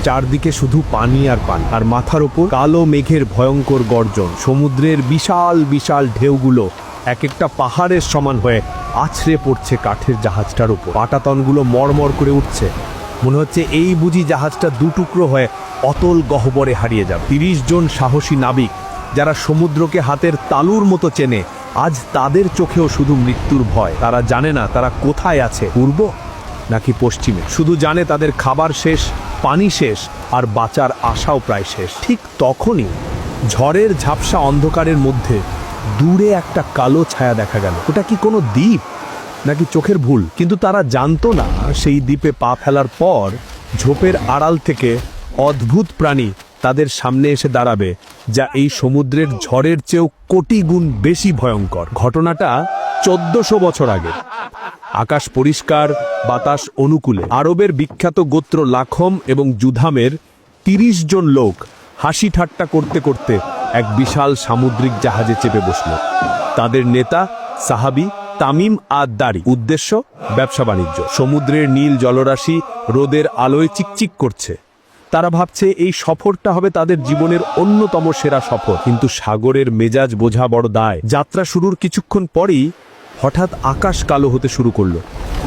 চারদিকে শুধু পানি আর পানি, আর মাথার ওপর কালো মেঘের ভয়ঙ্কর গর্জন। সমুদ্রের বিশাল বিশাল ঢেউগুলো এক একটা পাহাড়ের সমান হয়ে আছড়ে পড়ছে কাঠের জাহাজটার উপর। পাটাতনগুলো মড়মড় করে উঠছে, মনে হচ্ছে এই বুঝি জাহাজটা দুটুকরো হয়ে অতল গহ্বরে হারিয়ে যাবে। ৩০ জন সাহসী নাবিক যারা সমুদ্রকে হাতের তালুর মতো চেনে, আজ তাদের চোখেও শুধু মৃত্যুর ভয়। তারা জানে না তারা কোথায় আছে, পূর্ব নাকি পশ্চিমে। শুধু জানে তাদের খাবার শেষ, পানি শেষ, আর বাঁচার আশাও প্রায় শেষ। ঠিক তখনই ঝড়ের ঝাপসা অন্ধকারের মধ্যে দূরে একটা কালো ছায়া দেখা গেল। ওটা কি কোনো দ্বীপ নাকি চোখের ভুল? কিন্তু তারা জানতো না সেই দ্বীপে পা ফেলার পর ঝোপের আড়াল থেকে অদ্ভুত প্রাণী তাদের সামনে এসে দাঁড়াবে, যা এই সমুদ্রের ঝড়ের চেয়েও কোটি গুণ বেশি ভয়ঙ্কর। ঘটনাটা ১৪০০ বছর আগে। আকাশ পরিষ্কার, বাতাস অনুকূলে। আরবের বিখ্যাত গোত্র লাখম এবং জুধামের ৩০ জন লোক হাসি ঠাট্টা করতে করতে এক বিশাল সামুদ্রিক জাহাজে চেপে বসল। তাদের নেতা সাহাবী তামিম আদ-দারি। উদ্দেশ্য ব্যবসা বাণিজ্য। সমুদ্রের নীল জলরাশি রোদের আলোয় চিকচিক করছে। তারা ভাবছে এই সফরটা হবে তাদের জীবনের অন্যতম সেরা সফর। কিন্তু সাগরের মেজাজ বোঝা বড় দায়। যাত্রা শুরুর কিছুক্ষণ পরই হঠাৎ আকাশ কালো হতে শুরু করলো।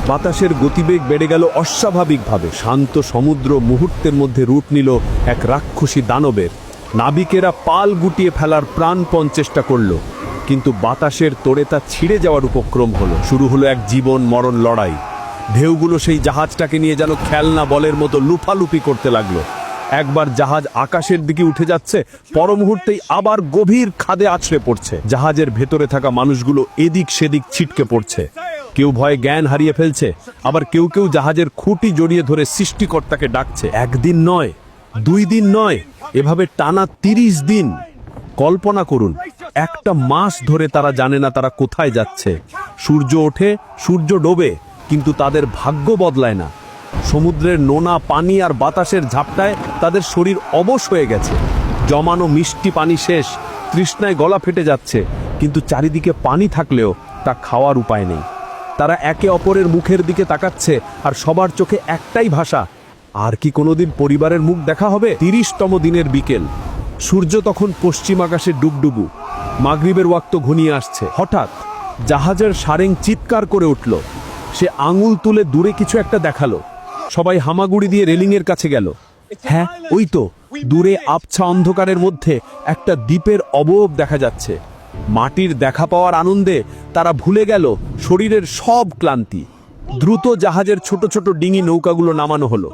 বাতাসের গতিবেগ বেড়ে গেল অস্বাভাবিকভাবে। শান্ত সমুদ্র মুহূর্তের মধ্যে রূপ নিল এক রাক্ষসী দানবের। নাবিকেরা পাল গুটিয়ে ফেলার প্রাণপণ চেষ্টা করল, কিন্তু বাতাসের তোড়ে তা ছিঁড়ে যাওয়ার উপক্রম হলো। শুরু হলো এক জীবন মরণ লড়াই। ঢেউগুলো সেই জাহাজটাকে নিয়ে যেন খেলনা বলের মতো লুফালুফি করতে লাগলো। একবার জাহাজ আকাশের দিকে উঠে যাচ্ছে, পর মুহূর্তেই আবার গভীর খাদে আছড়ে পড়ছে। জাহাজের ভেতরে থাকা মানুষগুলো এদিক সেদিক ছিটকে পড়ছে। কেউ ভয়ে জ্ঞান হারিয়ে ফেলছে, আবার কেউ কেউ জাহাজের খুঁটি জড়িয়ে ধরে সৃষ্টিকর্তাকে ডাকছে। একদিন নয়, ২ দিন নয়, এভাবে টানা ৩০ দিন। কল্পনা করুন, একটা মাস ধরে তারা জানে না তারা কোথায় যাচ্ছে। সূর্য ওঠে, সূর্য ডোবে, কিন্তু তাদের ভাগ্য বদলায় না। সমুদ্রের নোনা পানি আর বাতাসের ঝাপটায় তাদের শরীর অবশ হয়ে গেছে। জমানো মিষ্টি পানি শেষ, তৃষ্ণায় গলা ফেটে যাচ্ছে, কিন্তু চারিদিকে পানি থাকলেও তা খাওয়ার উপায় নেই। তারা একে অপরের মুখের দিকে তাকাচ্ছে, আর সবার চোখে একটাই ভাষা, আর কি কোনোদিন পরিবারের মুখ দেখা হবে? ৩০তম দিনের বিকেল। সূর্য তখন পশ্চিম আকাশে ডুবডুবু। মাগরিবের ওয়াক্ত ঘনিয়ে আসছে। হঠাৎ জাহাজের সারেং চিৎকার করে উঠল। সে আঙুল তুলে দূরে কিছু একটা দেখালো। সবাই হামাগুড়ি দিয়ে রেলিংয়ের কাছে গেল। হ্যাঁ, ওই তো দূরে আবছা অন্ধকারের মধ্যে একটা দ্বীপের অবয়ব দেখা যাচ্ছে। মাটির দেখা পাওয়ার আনন্দে তারা ভুলে গেল শরীরের সব ক্লান্তি। দ্রুত জাহাজের ছোট ছোট ডিঙি নৌকাগুলো নামানো হলো।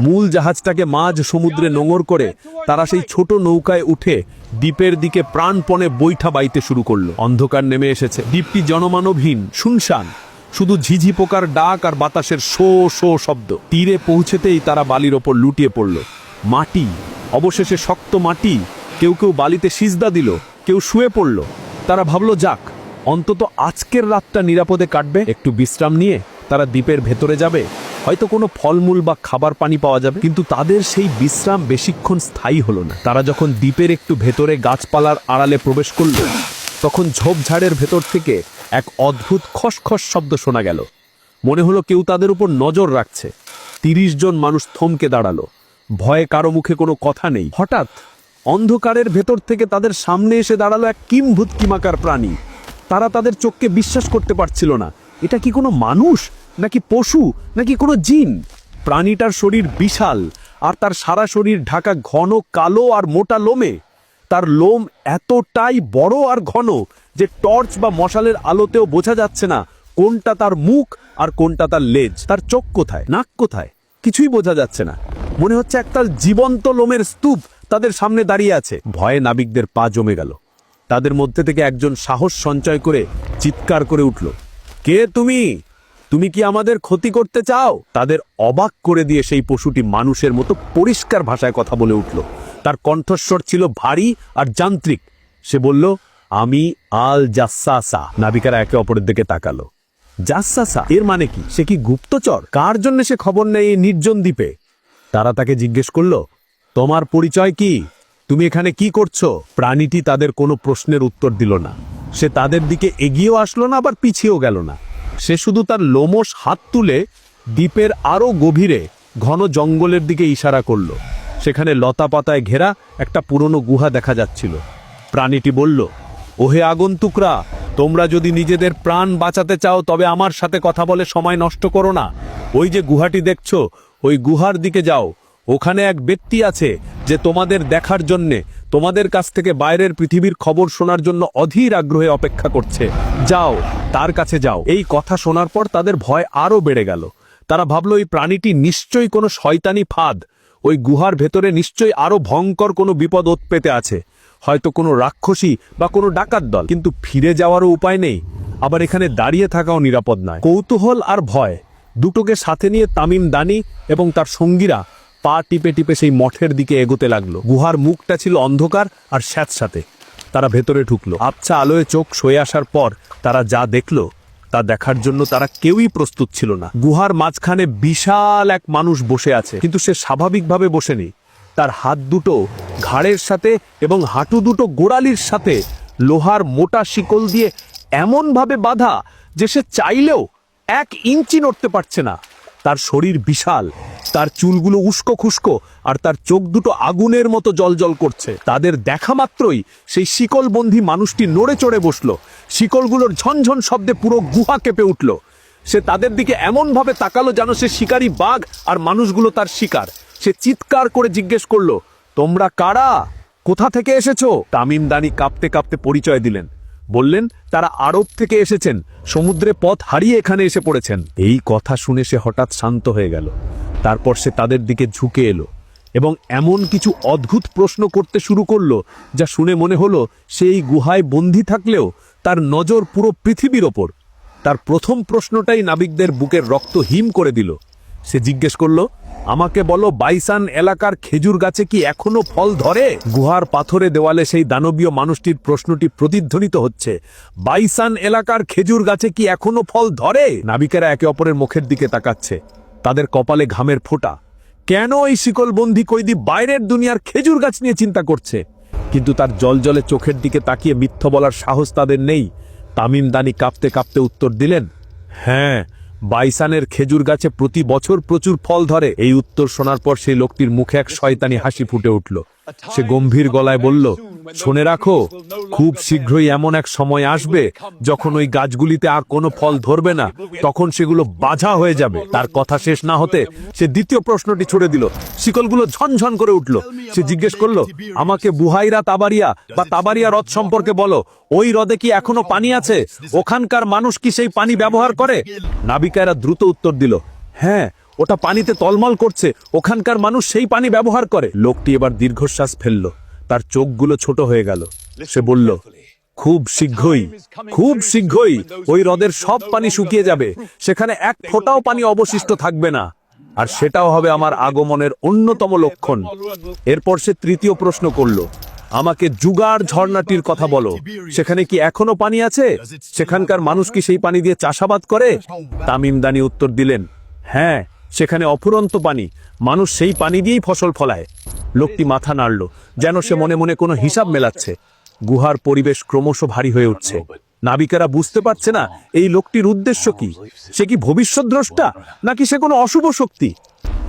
মূল জাহাজটাকে মাঝ সমুদ্রে নোঙর করে তারা সেই ছোট নৌকায় উঠে দ্বীপের দিকে প্রাণপণে বৈঠা বাইতে শুরু করলো। অন্ধকার নেমে এসেছে। দ্বীপটি জনমানবহীন, শুনশান। শুধু ঝিঝি পোকার ডাক আর বাতাসের শো শো শব্দ। তীরে পৌঁছেতেই তারা বালির ওপর লুটিয়ে পড়ল। মাটি, অবশেষে শক্ত মাটি। কেউ কেউ বালিতে সিজদা দিল, কেউ শুয়ে পড়ল। তারা ভাবলো, যাক, অন্তত আজকের রাতটা নিরাপদে কাটবে। একটু বিশ্রাম নিয়ে তারা দ্বীপের ভেতরে যাবে, হয়তো কোনো ফলমূল বা খাবার পানি পাওয়া যাবে। কিন্তু তাদের সেই বিশ্রাম বেশিক্ষণ স্থায়ী হলো না। তারা যখন দ্বীপের একটু ভেতরে গাছপালার আড়ালে প্রবেশ করল, তখন ঝোপঝাড়ের ভেতর থেকে এক অদ্ভুত খসখস শব্দ শোনা গেল। মনে হলো কেউ তাদের উপর নজর রাখছে। ৩০ জন মানুষ থমকে দাঁড়ালো। ভয়ে কারো মুখে কোনো কথা নেই। হঠাৎ অন্ধকারের ভেতর থেকে তাদের সামনে এসে দাঁড়ালো এক কিম্ভূত কিমাকার প্রাণী। তারা তাদের চোখকে বিশ্বাস করতে পারছিল না। এটা কি কোনো মানুষ, নাকি পশু, নাকি কোনো জিন? প্রাণীটার শরীর বিশাল, আর তার সারা শরীর ঢাকা ঘন কালো আর মোটা লোমে। তার লোম এতটাই বড় আর ঘন যে টর্চ বা মশালের আলোতেও বোঝা যাচ্ছে না কোনটা তার মুখ আর কোনটা তার লেজ। তার চোখ কোথায়, নাক কোথায়, কিছুই বোঝা যাচ্ছে না। মনে হচ্ছে একটা জীবন্ত লোমের স্তূপ তাদের সামনে দাঁড়িয়ে আছে। ভয়ে নাবিকদের পা জমে গেল। তাদের মধ্যে থেকে একজন সাহস সঞ্চয় করে চিৎকার করে উঠল, কে তুমি? তুমি কি আমাদের ক্ষতি করতে চাও? তাদের অবাক করে দিয়ে সেই পশুটি মানুষের মতো পরিষ্কার ভাষায় কথা বলে উঠল। তার কণ্ঠস্বর ছিল ভারী আর যান্ত্রিক। সে বলল, আমি আল জাসাসা। নাবিকারা একে অপরের দিকে তাকালো। জাসাসা এর মানে কি? সে কি গুপ্তচর? কার জন্য সে খবর নেয় এই নির্জন দ্বীপে? তারা তাকে জিজ্ঞেস করল, তোমার পরিচয় কি? তুমি এখানে কি করছো? প্রাণীটি তাদের কোনো প্রশ্নের উত্তর দিল না। সে তাদের দিকে এগিয়েও আসলো না, আবার পিছিয়েও গেল না। সে শুধু তার লোমশ হাত তুলে দ্বীপের আরো গভীরে ঘন জঙ্গলের দিকে ইশারা করল। সেখানে লতা পাতায় ঘেরা একটা পুরনো গুহা দেখা যাচ্ছিল। প্রাণীটি বলল, ওহে আগন্তুকরা, তোমরা যদি নিজেদের প্রাণ বাঁচাতে চাও তবে আমার সাথে কথা বলে সময় নষ্ট করো না। ওই যে গুহাটি দেখছো, ওই গুহার দিকে যাও। ওখানে এক ব্যক্তি আছে যে তোমাদের দেখার জন্যে, তোমাদের কাছ থেকে বাইরের পৃথিবীর খবর শোনার জন্য অধীর আগ্রহে অপেক্ষা করছে। যাও, তার কাছে যাও। এই কথা শোনার পর তাদের ভয় আরো বেড়ে গেল। তারা ভাবলো এই প্রাণীটি নিশ্চয়ই কোনো শয়তানি ফাঁদ। ওই গুহার ভেতরে নিশ্চয়ই আরো ভয়ঙ্কর কোনো বিপদ ওত পেতে আছে, হয়তো কোনো রাক্ষসী বা কোনো ডাকাত দল। কিন্তু ফিরে যাওয়ারও উপায় নেই, আবার এখানে দাঁড়িয়ে থাকাও নিরাপদ নয়। কৌতূহল আর ভয় দুটোকে সাথে নিয়ে তামিম দানি এবং তার সঙ্গীরা পা টিপে টিপে সেই মঠের দিকে এগোতে লাগলো। গুহার মুখটা ছিল অন্ধকার আর স্যাঁতস্যাঁতে। তারা ভেতরে ঢুকলো। আবছা আলোয় চোখ সয়ে আসার পর তারা যা দেখলো তা দেখার জন্য তারা কেউই প্রস্তুত ছিল না। গুহার মাঝখানে বিশাল এক মানুষ বসে আছে, কিন্তু সে স্বাভাবিকভাবে বসেনি। তার হাত দুটো ঘাড়ের সাথে এবং হাঁটু দুটো গোড়ালির সাথে লোহার মোটা শিকল দিয়ে এমনভাবে বাঁধা যে সে চাইলেও 1 ইঞ্চি নড়তে পারছে না। তার শরীর বিশাল, তার চুলগুলো উস্কো খুস্কো আর তার চোখ দুটো আগুনের মতো জ্বলজ্বল করছে। তাদের দেখা মাত্রই সেই শিকলবন্ধী মানুষটি নড়ে চড়ে বসলো। শিকলগুলোর ঝনঝন শব্দে পুরো গুহা কেঁপে উঠল। সে তাদের দিকে এমনভাবে তাকালো যেন সে শিকারী বাঘ আর মানুষগুলো তার শিকার। সে চিৎকার করে জিজ্ঞেস করলো, তোমরা কারা? কোথা থেকে এসেছো? তামিম দানি কাঁপতে কাঁপতে পরিচয় দিলেন। বললেন তারা আরব থেকে এসেছেন, সমুদ্রে পথ হারিয়ে এখানে এসে পড়েছেন। এই কথা শুনে সে হঠাৎ শান্ত হয়ে গেল। তারপর সে তাদের দিকে ঝুঁকে এলো এবং এমন কিছু অদ্ভুত প্রশ্ন করতে শুরু করলো যা শুনে মনে হলো সে এই গুহায় বন্দী থাকলেও তার নজর পুরো পৃথিবীর ওপর। তার প্রথম প্রশ্নটাই নাবিকদের বুকের রক্ত হিম করে দিল। সে জিজ্ঞেস করলো, আমাকে বলো, বাইসান এলাকার খেজুর গাছে কি এখনো ফল ধরে? গুহার পাথরে দেওয়ালে সেই দানবীয় মানুষটির প্রশ্নটি প্রতিধ্বনিত হচ্ছে, বাইসান এলাকার খেজুর গাছে কি এখনো ফল ধরে? নাবিকেরা একে অপরের মুখের দিকে তাকাচ্ছে, তাদের কপালে ঘামের ফোঁটা। কেন এই শিকলবন্দী কয়েদি বাইরের দুনিয়ার খেজুর গাছ নিয়ে চিন্তা করছে? কিন্তু তার জলজলে চোখের দিকে তাকিয়ে মিথ্যা বলার সাহস তাদের নেই। তামিম দানি কাঁপতে কাঁপতে উত্তর দিলেন, হ্যাঁ, বাইসানের খেজুর গাছে প্রতি বছর প্রচুর ফল ধরে। এই উত্তর শোনার পর সেই লোকটির মুখে এক শয়তানি হাসি ফুটে উঠল। সে গম্ভীর গলায় বলল, শুনে রাখো, খুব শীঘ্রই এমন এক সময় আসবে যখন ওই গাছগুলিতে আর কোনো ফল ধরবে না, তখন সেগুলো বাঝা হয়ে যাবে। তার কথা শেষ না হতে সে দ্বিতীয় প্রশ্নটি ছুড়ে দিল। শিকলগুলো ঝনঝন করে উঠল। সে জিজ্ঞেস করলো, আমাকে বুহাইরা তাবারিয়া বা তাবারিয়া হ্রদ সম্পর্কে বলো। ওই হ্রদে কি এখনো পানি আছে? ওখানকার মানুষ কি সেই পানি ব্যবহার করে? নাবিকেরা দ্রুত উত্তর দিল, হ্যাঁ, ওটা পানিতে তলমল করছে, ওখানকার মানুষ সেই পানি ব্যবহার করে। লোকটি এবার দীর্ঘশ্বাস ফেলল, তার চোখগুলো ছোট হয়ে গেল। সে বলল, খুব শীঘ্রই ওই হ্রদের সব পানি শুকিয়ে যাবে, সেখানে এক ফোঁটাও পানি অবশিষ্ট থাকবে না, আর সেটাও হবে আমার আগমনের অন্যতম লক্ষণ। এরপর সে তৃতীয় প্রশ্ন করল, আমাকে জুগার ঝর্ণাটির কথা বলো। সেখানে কি এখনো পানি আছে? সেখানকার মানুষ কি সেই পানি দিয়ে চাষাবাদ করে? তামিম দানি উত্তর দিলেন, হ্যাঁ, সেখানে অফুরন্ত পানি, মানুষ সেই পানি দিয়েই ফসল ফলায়। লোকটি মাথা নাড়ল, যেন সে মনে মনে কোনো হিসাব মেলাচ্ছে। গুহার পরিবেশ ক্রমশ ভারী হয়ে উঠছে। নাবিকেরা বুঝতে পারছে না এই লোকটির উদ্দেশ্য কি। সে কি ভবিষ্যদ্দ্রষ্টা, নাকি সে কোনো অশুভ শক্তি?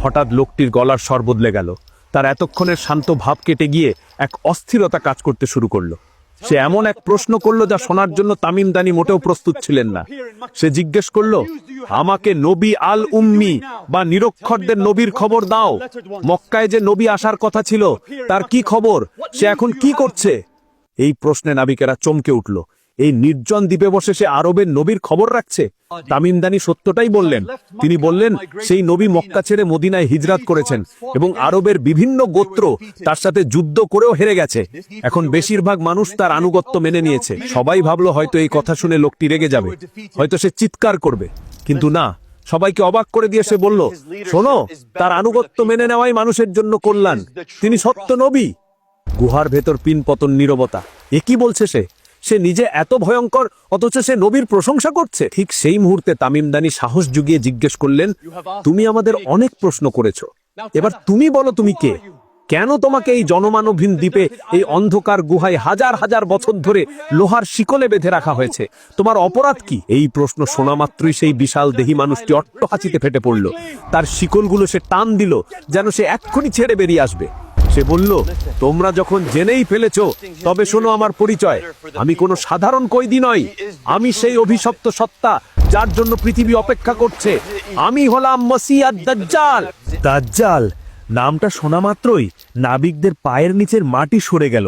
হঠাৎ লোকটির গলার স্বর বদলে গেল। তার এতক্ষণের শান্ত ভাব কেটে গিয়ে এক অস্থিরতা কাজ করতে শুরু করলো। সে এমন এক প্রশ্ন করলো যা শোনার জন্য তামিম দানি মোটেও প্রস্তুত ছিলেন না। সে জিজ্ঞেস করলো, আমাকে নবী আল উম্মি বা নিরক্ষরদের নবীর খবর দাও। মক্কায় যে নবী আসার কথা ছিল তার কি খবর? সে এখন কি করছে? এই প্রশ্নে নাবিকেরা চমকে উঠল। এই নির্জন দ্বীপে বসে সে আরবের নবীর খবর রাখছে? তামিম দানি সত্যটাই বললেন। তিনি বললেন, সেই নবী মক্কা ছেড়ে মদিনায় হিজরাত করেছেন এবং আরবের বিভিন্ন গোত্র তার সাথে যুদ্ধ করেও হেরে গেছে। এখন বেশিরভাগ মানুষ তার আনুগত্য মেনে নিয়েছে। সবাই ভাবলো হয়তো এই কথা শুনে লোকটি রেগে যাবে, হয়তো সে চিৎকার করবে, কিন্তু না। সবাইকে অবাক করে দিয়ে সে বলল, শোনো, তার আনুগত্য মেনে নেওয়াই মানুষের জন্য কল্যাণ। তিনি সত্য নবী। গুহার ভেতর পিনপতন নীরবতা। এ কি বলছে সে? সে নিজে এত ভয়ঙ্কর, অথচ সে নবীর প্রশংসা করছে। ঠিক সেই মুহূর্তে তামিম দানি সাহস জুগিয়ে জিজ্ঞেস করলেন, তুমি আমাদের অনেক প্রশ্ন করেছো, এবার তুমি বলো তুমি কে? কেন তোমাকে এই জনমানবহীন দ্বীপে, এই অন্ধকার গুহায় হাজার হাজার বছর ধরে লোহার শিকলে বেঁধে রাখা হয়েছে? তোমার অপরাধ কি? এই প্রশ্ন শোনা মাত্রই সেই বিশাল দেহী মানুষটি অট্টহাসিতে ফেটে পড়ল। তার শিকলগুলো সে টান দিল যেন সে এক্ষুনি ছেড়ে বেরিয়ে আসবে। সে বলল, তোমরা যখন জেনেই ফেলেছ তবে শোনো আমার পরিচয়। আমি কোনো সাধারণ কয়েদি নই, আমি সেই অভিশপ্ত সত্তা যার জন্য পৃথিবী অপেক্ষা করছে। আমি হলাম মসিহ দাজ্জাল। দাজ্জাল নামটা শোনা মাত্রই নাবিকদের পায়ের নিচের মাটি সরে গেল।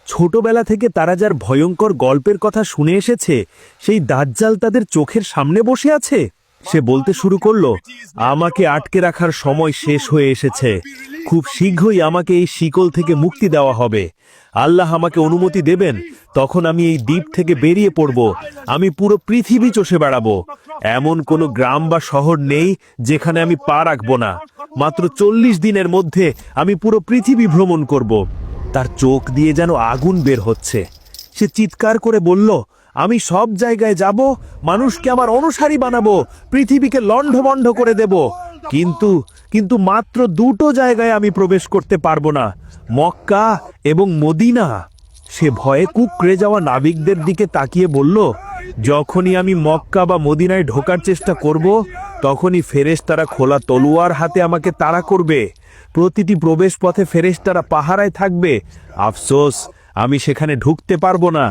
ছোটবেলা থেকে তারা যার ভয়ঙ্কর গল্পের কথা শুনে এসেছে, সেই দাজ্জাল তাদের চোখের সামনে বসে আছে। সে বলতে শুরু করলো, আমাকে আটকে রাখার সময় শেষ হয়ে এসেছে। খুব শীঘ্রই আমাকে এই শিকল থেকে মুক্তি দেওয়া হবে। আল্লাহ আমাকে অনুমতি দেবেন, তখন আমি এই দ্বীপ থেকে বেরিয়ে পড়ব। আমি পুরো পৃথিবী চষে বেড়াবো। এমন কোনো গ্রাম বা শহর নেই যেখানে আমি পা রাখবো না। মাত্র 40 দিনের মধ্যে আমি পুরো পৃথিবী ভ্রমণ করব। তার চোখ দিয়ে যেন আগুন বের হচ্ছে। সে চিৎকার করে বলল, আমি সব জায়গায় যাব, মানুষকে আমার অনুসারী বানাবো, পৃথিবীকে লণ্ডভণ্ড করে দেব। কিন্তু মাত্র 2টো জায়গায় আমি প্রবেশ করতে পারবো না, মক্কা এবং মদিনা। সে ভয়ে কুঁকড়ে যাওয়া নাবিকদের দিকে তাকিয়ে বলল, যখনই আমি মক্কা বা মদিনায় ঢোকার চেষ্টা করব, তখনই ফেরেশতারা খোলা তলোয়ার হাতে আমাকে তাড়া করবে। প্রতিটি প্রবেশ পথে ফেরেশতারা পাহারায় থাকবে। আফসোস, আমি সেখানে ঢুকতে পারবো না।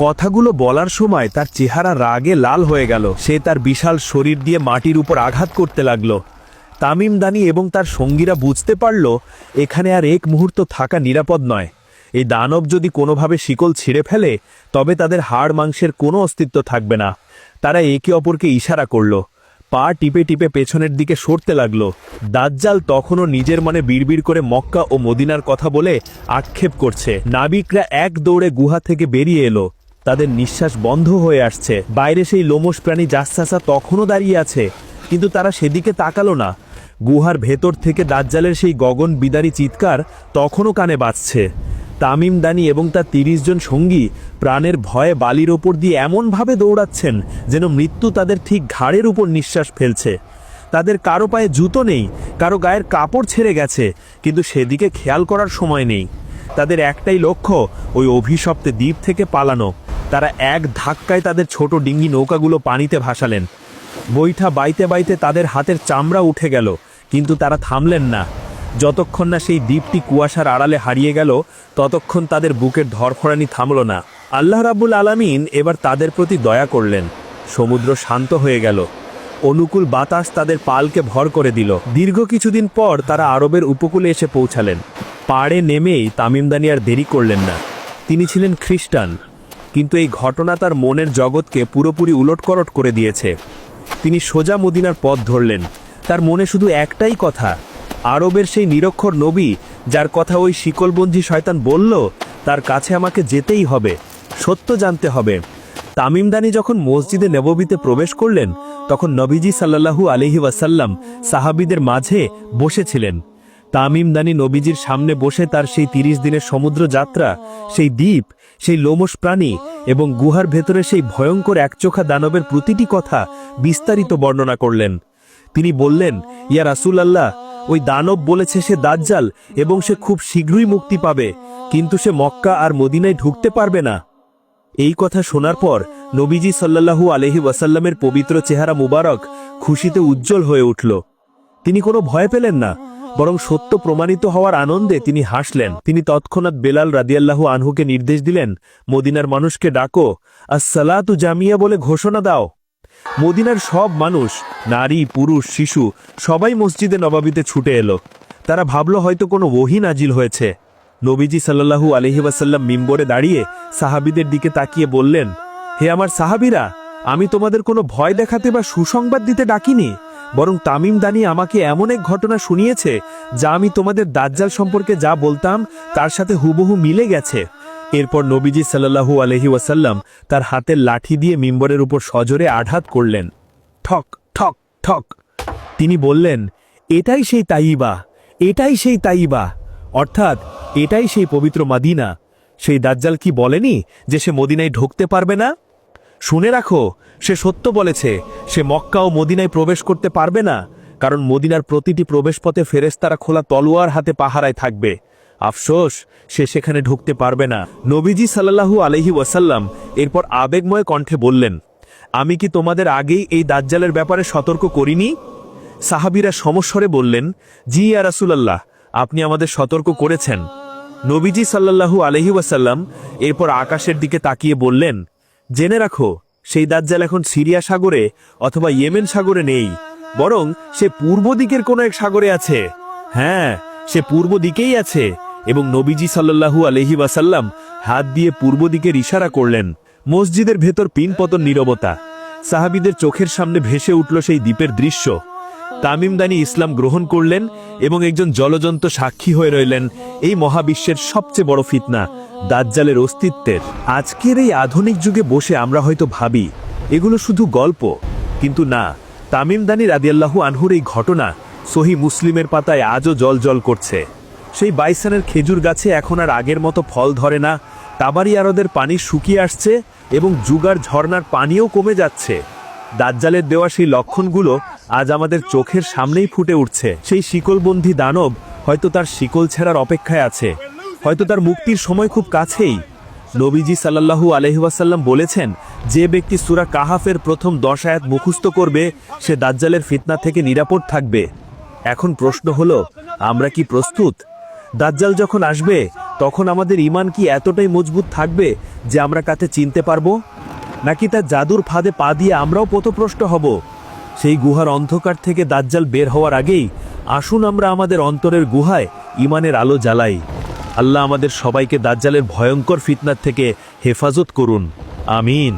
কথাগুলো বলার সময় তার চেহারা রাগে লাল হয়ে গেল। সে তার বিশাল শরীর দিয়ে মাটির উপর আঘাত করতে লাগলো। তামিম দানি এবং তার সঙ্গীরা বুঝতে পারল, এখানে আর এক মুহূর্ত থাকা নিরাপদ নয়। এই দানব যদি কোনোভাবে শিকল ছিঁড়ে ফেলে, তবে তাদের হাড় মাংসের কোনো অস্তিত্ব থাকবে না। তারা একে অপরকে ইশারা করল, পা টিপে টিপে পেছনের দিকে সরতে লাগলো। দাজ্জাল তখনও নিজের মনে বিড়বিড় করে মক্কা ও মদিনার কথা বলে আক্ষেপ করছে। নাবিকরা এক দৌড়ে গুহা থেকে বেরিয়ে এলো। তাদের নিঃশ্বাস বন্ধ হয়ে আসছে। বাইরে সেই লোমশ প্রাণী জাসসাসা তখনও দাঁড়িয়ে আছে, কিন্তু তারা সেদিকে তাকালো না। গুহার ভেতর থেকে দাজ্জালের সেই গগন বিদারী চিৎকার তখনও কানে বাজছে। তামিম দানি এবং তার 30 জন সঙ্গী প্রাণের ভয়ে বালির ওপর দিয়ে এমনভাবে দৌড়াচ্ছেন যেন মৃত্যু তাদের ঠিক ঘাড়ের উপর নিঃশ্বাস ফেলছে। তাদের কারো পায়ে জুতো নেই, কারো গায়ের কাপড় ছেড়ে গেছে, কিন্তু সেদিকে খেয়াল করার সময় নেই। তাদের একটাই লক্ষ্য, ওই অভিশপ্ত দ্বীপ থেকে পালানো। তারা এক ধাক্কায় তাদের ছোট ডিঙ্গি নৌকাগুলো পানিতে ভাসালেন। বৈঠা বাইতে বাইতে তাদের হাতের চামড়া উঠে গেল, কিন্তু তারা থামলেন না। যতক্ষণ না সেই দ্বীপটি কুয়াশার আড়ালে হারিয়ে গেল, ততক্ষণ তাদের বুকের ধরফরানি থামল না। আল্লাহ রাব্বুল আলামিন এবার তাদের প্রতি দয়া করলেন। সমুদ্র শান্ত হয়ে গেল। অনুকূল বাতাস তাদের পালকে ভর করে দিল। দীর্ঘ কিছুদিন পর তারা আরবের উপকূলে এসে পৌঁছালেন। পাড়ে নেমেই তামিম দানি আর দেরি করলেন না। তিনি ছিলেন খ্রিস্টান, কিন্তু এই ঘটনা তার মনের জগৎকে পুরোপুরি উলটকলট করে দিয়েছে। তিনি সোজা মদিনার পথ ধরলেন। তার মনে শুধু একটাই কথা, আরবের সেই নিরক্ষর নবী যার কথা ওই শিকলবন্দি শয়তান বলল, তার কাছে আমাকে যেতেই হবে, সত্য জানতে হবে। তামিম দানি যখন মসজিদে নববীতে প্রবেশ করলেন, তখন নবীজি সাল্লাল্লাহু আলাইহি ওয়াসাল্লাম সাহাবীদের মাঝে বসেছিলেন। তামিম দানি নবীজির সামনে বসে তার সেই 30 দিনের সমুদ্র যাত্রা, সেই দ্বীপ, সেই লোমশ প্রাণী এবং গুহার ভেতরে সেই ভয়ঙ্কর একচোখা দানবের প্রতিটি কথা বিস্তারিত বর্ণনা করলেন। তিনি বললেন, ইয়া রাসূলুল্লাহ, ওই দানব বলেছে সে দাজ্জাল এবং সে খুব শীঘ্রই মুক্তি পাবে, কিন্তু সে মক্কা আর মদিনায় ঢুকতে পারবে না। এই কথা শোনার পর নবীজি সাল্লাল্লাহু আলাইহি ওয়াসাল্লামের পবিত্র চেহারা মুবারক খুশিতে উজ্জ্বল হয়ে উঠল। তিনি কোনো ভয় পেলেন না, বরং সত্য প্রমাণিত হওয়ার আনন্দে তিনি হাসলেন। তিনি তৎক্ষণাৎ বেলাল রাদিয়াল্লাহু আনহুকে নির্দেশ দিলেন, মদিনার মানুষকে ডাকো, আসসালাতু জামিয়া বলে ঘোষণা দাও। মদিনার সব মানুষ, নারী, পুরুষ, শিশু সবাই মসজিদে নববীতে ছুটে এলো। তারা ভাবল হয়তো কোনো ওহী নাজিল হয়েছে। নবীজি সাল্লাল্লাহু আলাইহি ওয়াসাল্লাম মিম্বরে দাঁড়িয়ে সাহাবীদের দিকে তাকিয়ে বললেন, হে আমার সাহাবীরা, আমি তোমাদের কোনো ভয় দেখাতে বা সুসংবাদ দিতে ডাকিনি, বরং তামিম দানি আমাকে এমন এক ঘটনা শুনিয়েছে যা আমি তোমাদের দাজ্জাল সম্পর্কে যা বলতাম তার সাথে হুবহু মিলে গেছে। এরপর নবীজি সাল্লাল্লাহু আলাইহি ওয়াসাল্লাম তার হাতের লাঠি দিয়ে মিম্বরের উপর সজোরে আঘাত করলেন। ঠক ঠক ঠক। তিনি বললেন, এটাই সেই তাইবা, এটাই সেই তাইবা, অর্থাৎ এটাই সেই পবিত্র মদিনা। সেই দাজ্জাল কি বলেনি যে সে মদিনায় ঢুকতে পারবে না? শুনে রাখো, সে সত্য বলেছে। সে মক্কা ও মদিনায় প্রবেশ করতে পারবে না, কারণ মদিনার প্রতিটি প্রবেশপথে ফেরেশতারা খোলা তলোয়ার হাতে পাহারায় থাকবে। আফসোস, সে সেখানে ঢুকতে পারবে না। নবীজি সাল্লাল্লাহু আলাইহি ওয়াসাল্লাম এরপর আবেগময় কণ্ঠে বললেন, আমি কি তোমাদের আগেই এই দাজ্জালের ব্যাপারে সতর্ক করিনি? সাহাবীরা সমস্বরে বললেন, জি ইয়া রাসূলুল্লাহ, আপনি আমাদের সতর্ক করেছেন। নবীজি সাল্লাল্লাহু আলাইহি ওয়াসাল্লাম এরপর আকাশের দিকে তাকিয়ে বললেন, জেনে রাখো, সেই দাজ্জাল এখন সিরিয়া সাগরে অথবা ইয়েমেন সাগরে নেই, বরং সে পূর্ব দিকের কোনো এক সাগরে আছে। হ্যাঁ, সে পূর্ব দিকেই আছে। এবং নবীজি সাল্লাল্লাহু আলাইহি ওয়াসাল্লাম হাত দিয়ে পূর্ব দিকের ইশারা করলেন। মসজিদের ভেতর পিনপতন নীরবতা। সাহাবীদের চোখের সামনে ভেসে উঠল সেই দ্বীপের দৃশ্য। তামিম দানি ইসলাম গ্রহণ করলেন এবং একজন জলজন্ত সাক্ষী হয়ে রইলেন এই মহাবিশ্বের সবচেয়ে বড় ফিতনা, দাজ্জালের অস্তিত্বের। আজকের এই আধুনিক যুগে বসে আমরা হয়তো ভাবি এগুলো শুধু গল্প, কিন্তু না, তামিম দানি রাদিয়াল্লাহু আনহুর এই ঘটনা সহি মুসলিমের পাতায় আজও জল করছে। সেই বাইসানের খেজুর গাছে এখন আর আগের মতো ফল ধরে না, তাবারি আরদের পানি শুকিয়ে আসছে এবং জুগার ঝর্ণার পানিও কমে যাচ্ছে। দাজ্জালের দেওয়া সেই লক্ষণগুলো আজ আমাদের চোখের সামনেই ফুটে উঠছে। সেই শিকলবন্ধী দানব হয়তো তার শিকল ছেঁড়ার অপেক্ষায় আছে, হয়তো তার মুক্তির সময় খুব কাছেই। নবীজি সাল্লাল্লাহু আলাইহি ওয়াসাল্লাম বলেছেন, যে ব্যক্তি সূরা কাহাফের প্রথম 10 আয়াত মুখস্থ করবে সে দাজ্জালের ফিতনা থেকে নিরাপদ থাকবে। এখন প্রশ্ন হলো, আমরা কি প্রস্তুত? দাজ্জাল যখন আসবে তখন আমাদের ঈমান কি এতটাই মজবুত থাকবে যে আমরা তাকে চিনতে পারবো, নাকি তার জাদুর ফাঁদে পা দিয়ে আমরাও পথভ্রষ্ট হব? সেই গুহার অন্ধকার থেকে দাজ্জাল বের হওয়ার আগেই আসুন আমরা আমাদের অন্তরের গুহায় ঈমানের আলো জ্বালাই। আল্লাহ আমাদের সবাইকে দাজ্জালের ভয়ঙ্কর ফিতনার থেকে হেফাজত করুন। আমিন।